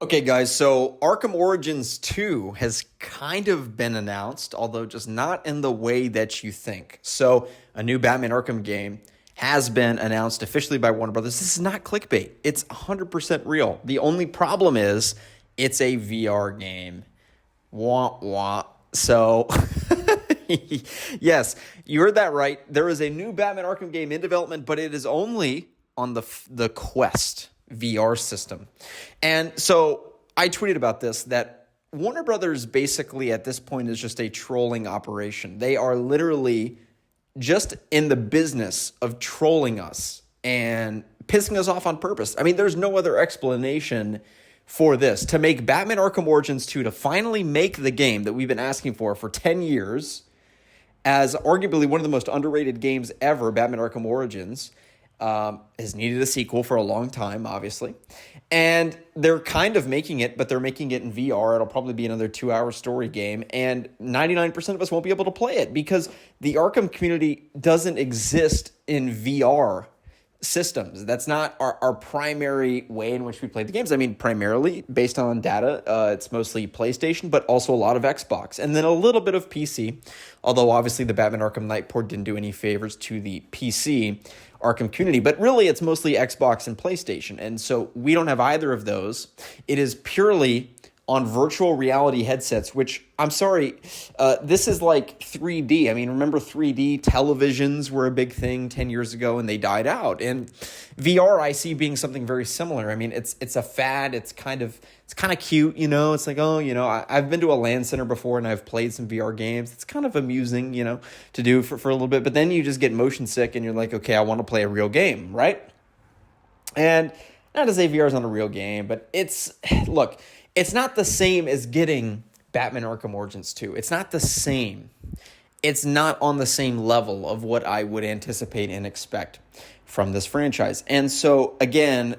Okay, guys, so Arkham Origins 2 has kind of been announced, although just not in the way that you think. So, a new Batman Arkham game has been announced officially by Warner Brothers. This is not clickbait, it's 100% real. The only problem is it's a VR game. Wah, wah. So, yes, you heard that right. There is a new Batman Arkham game in development, but it is only on the Quest VR system. And so I tweeted about this, that Warner Brothers basically at this point is just a trolling operation. They are literally just in the business of trolling us and pissing us off on purpose. I mean, there's no other explanation for this. To make Batman Arkham Origins 2, to finally make the game that we've been asking for 10 years, as arguably one of the most underrated games ever, Batman Arkham Origins, has needed a sequel for a long time, obviously. And they're kind of making it, but they're making it in VR. It'll probably be another 2-hour story game. And 99% of us won't be able to play it because the Arkham community doesn't exist in VR systems. That's not our primary way in which we play the games. I mean, primarily based on data, it's mostly PlayStation, but also a lot of Xbox, and then a little bit of PC, although obviously the Batman Arkham Knight port didn't do any favors to the PC Arkham community, but really it's mostly Xbox and PlayStation, and so we don't have either of those. It is purely on virtual reality headsets, which, I'm sorry, this is like 3D. I mean, remember 3D televisions were a big thing 10 years ago and they died out. And VR I see being something very similar. I mean, it's a fad. It's kind of cute, you know. It's like, I've been to a LAN center before and I've played some VR games. It's kind of amusing, to do for a little bit. But then you just get motion sick and you're like, okay, I want to play a real game, right? And not to say VR is not a real game, but look, it's not the same as getting Batman Arkham Origins 2. It's not the same. It's not on the same level of what I would anticipate and expect from this franchise. And so, again,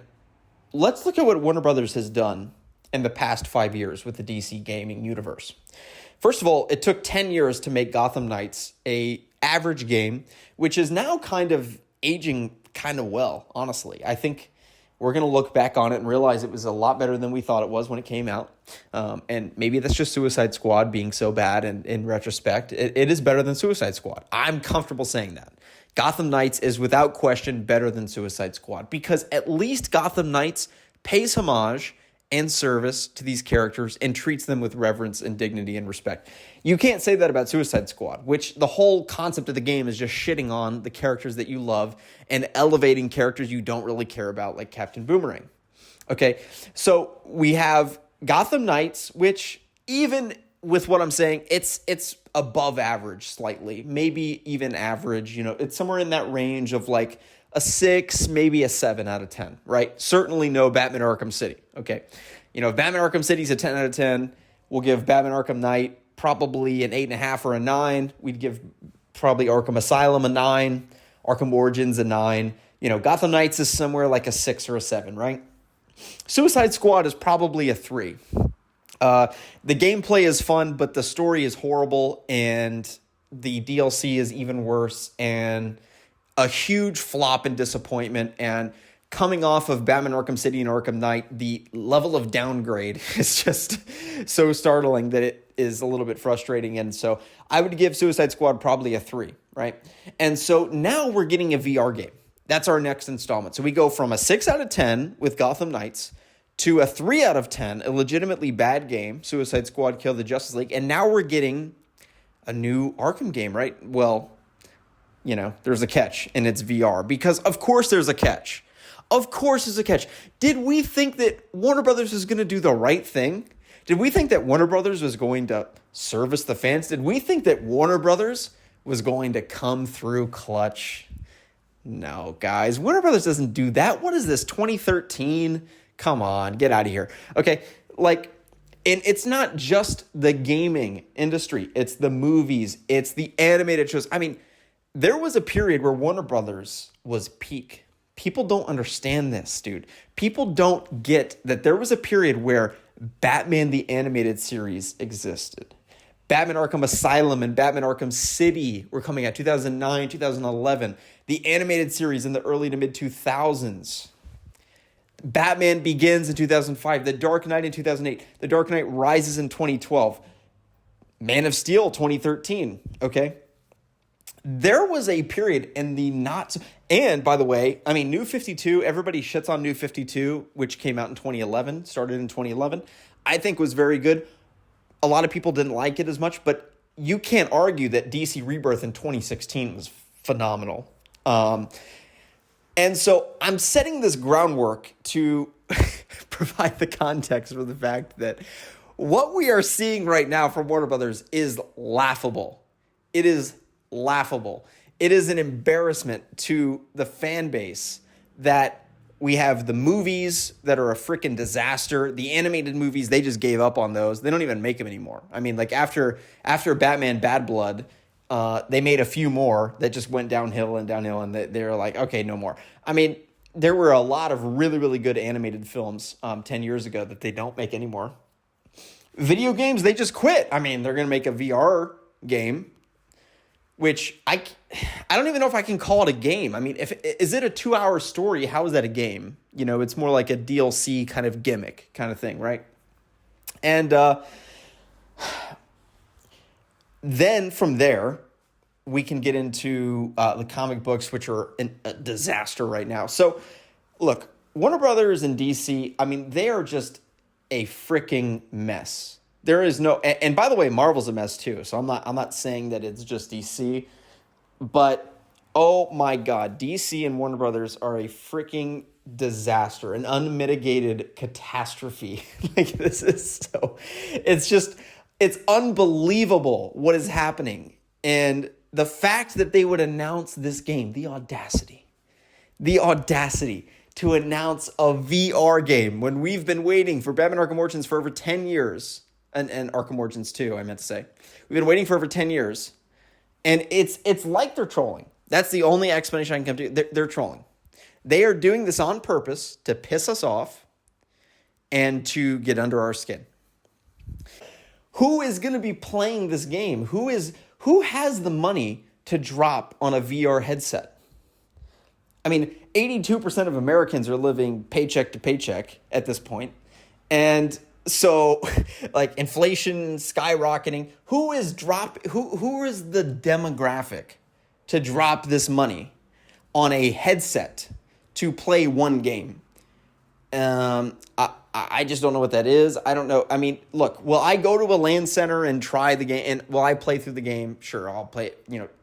let's look at what Warner Brothers has done in the past 5 years with the DC gaming universe. First of all, it took 10 years to make Gotham Knights a average game, which is now kind of aging kind of well, honestly. I think we're going to look back on it and realize it was a lot better than we thought it was when it came out. And maybe that's just Suicide Squad being so bad, and in retrospect, it is better than Suicide Squad. I'm comfortable saying that. Gotham Knights is without question better than Suicide Squad because at least Gotham Knights pays homage and service to these characters and treats them with reverence and dignity and respect. You can't say that about Suicide Squad, which the whole concept of the game is just shitting on the characters that you love and elevating characters you don't really care about, like Captain Boomerang. Okay, so we have Gotham Knights, which even with what I'm saying, it's above average slightly, maybe even average. It's somewhere in that range of like a 6, maybe a 7 out of 10, right? Certainly no Batman Arkham City, okay? If Batman Arkham City's a 10 out of 10, we'll give Batman Arkham Knight probably an 8.5 or a 9. We'd give probably Arkham Asylum a 9, Arkham Origins a 9. Gotham Knights is somewhere like a 6 or a 7, right? Suicide Squad is probably a 3. The gameplay is fun, but the story is horrible, and the DLC is even worse, and a huge flop and disappointment. And coming off of Batman Arkham City and Arkham Knight, the level of downgrade is just so startling that it is a little bit frustrating. And so I would give Suicide Squad probably a 3, right? And so now we're getting a VR game. That's our next installment. So we go from a 6 out of 10 with Gotham Knights to a 3 out of 10, a legitimately bad game, Suicide Squad Kill the Justice League. And now we're getting a new Arkham game, right? Well, there's a catch, and it's VR. Because, of course, there's a catch. Of course there's a catch. Did we think that Warner Brothers was going to do the right thing? Did we think that Warner Brothers was going to service the fans? Did we think that Warner Brothers was going to come through clutch? No, guys. Warner Brothers doesn't do that. What is this, 2013? Come on, get out of here. Okay, and it's not just the gaming industry. It's the movies. It's the animated shows. I mean, there was a period where Warner Brothers was peak. People don't understand this, dude. People don't get that there was a period where Batman the Animated Series existed. Batman Arkham Asylum and Batman Arkham City were coming out 2009, 2011. The animated series in the early to mid 2000s. Batman Begins in 2005, The Dark Knight in 2008, The Dark Knight Rises in 2012, Man of Steel 2013, okay? There was a period in the not... And, by the way, I mean, New 52, everybody shits on New 52, which came out in 2011, started in 2011, I think was very good. A lot of people didn't like it as much, but you can't argue that DC Rebirth in 2016 was phenomenal. And so I'm setting this groundwork to provide the context for the fact that what we are seeing right now from Warner Brothers is laughable. It is laughable. It is an embarrassment to the fan base that we have the movies that are a freaking disaster. The animated movies, they just gave up on those. They don't even make them anymore. I mean, like after Batman Bad Blood, they made a few more that just went downhill, and they're like, okay, no more. I mean, there were a lot of really, really good animated films 10 years ago that they don't make anymore. Video games, they just quit. I mean, they're going to make a VR game, which I don't even know if I can call it a game. I mean, is it a 2-hour story? How is that a game? You know, it's more like a DLC kind of gimmick kind of thing, right? And then from there, we can get into the comic books, which are a disaster right now. So, look, Warner Brothers and DC, I mean, they are just a freaking mess. There is no, and by the way, Marvel's a mess too. So I'm not saying that it's just DC, but oh my God, DC and Warner Brothers are a freaking disaster, an unmitigated catastrophe. Like this is so, it's unbelievable what is happening. And the fact that they would announce this game, the audacity to announce a VR game when we've been waiting for Batman Arkham Origins for over 10 years. And Arkham Origins 2, I meant to say. We've been waiting for over 10 years. And it's like they're trolling. That's the only explanation I can come to. They're trolling. They are doing this on purpose to piss us off and to get under our skin. Who is going to be playing this game? Who has the money to drop on a VR headset? I mean, 82% of Americans are living paycheck to paycheck at this point. And so, like, inflation skyrocketing. Who is the demographic to drop this money on a headset to play one game? I just don't know what that is. I don't know. I mean, look, will I go to a LAN center and try the game? And will I play through the game? Sure, I'll play,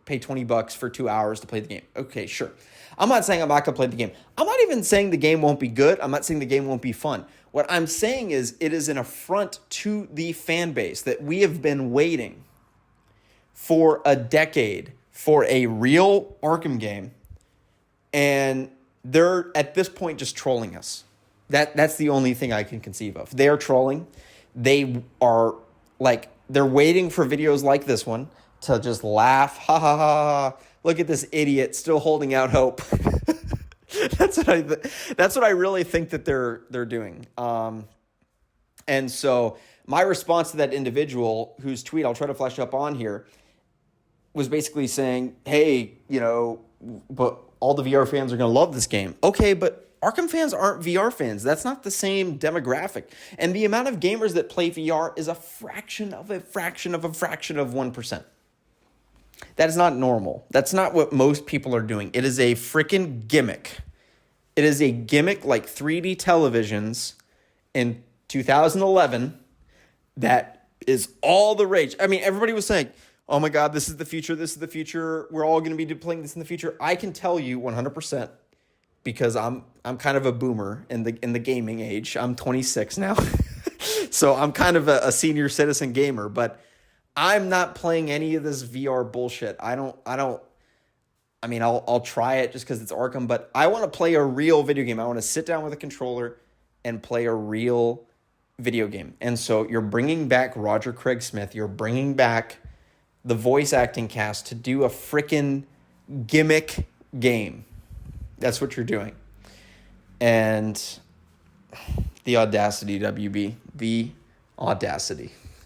pay $20 for 2 hours to play the game. Okay, sure. I'm not saying I'm not going to play the game. I'm not even saying the game won't be good. I'm not saying the game won't be fun. What I'm saying is it is an affront to the fan base that we have been waiting for a decade for a real Arkham game. And they're, at this point, just trolling us. That's the only thing I can conceive of. They are trolling. They are they're waiting for videos like this one to just laugh. Ha ha ha. Look at this idiot still holding out hope. That's what I really think that they're doing. And so my response to that individual whose tweet I'll try to flash up on here was basically saying, hey, but all the VR fans are going to love this game. Okay, but Arkham fans aren't VR fans. That's not the same demographic. And the amount of gamers that play VR is a fraction of 1%. That is not normal. That's not what most people are doing. It is a freaking gimmick. It is a gimmick like 3D televisions in 2011 that is all the rage. I mean, everybody was saying, oh my God, this is the future. This is the future. We're all going to be playing this in the future. I can tell you 100%. Because I'm kind of a boomer in the gaming age. I'm 26 now. So I'm kind of a senior citizen gamer, but I'm not playing any of this VR bullshit. I'll try it just because it's Arkham, but I want to play a real video game. I want to sit down with a controller and play a real video game. And so you're bringing back Roger Craig Smith. You're bringing back the voice acting cast to do a freaking gimmick game. That's what you're doing. And the audacity, WB. The audacity.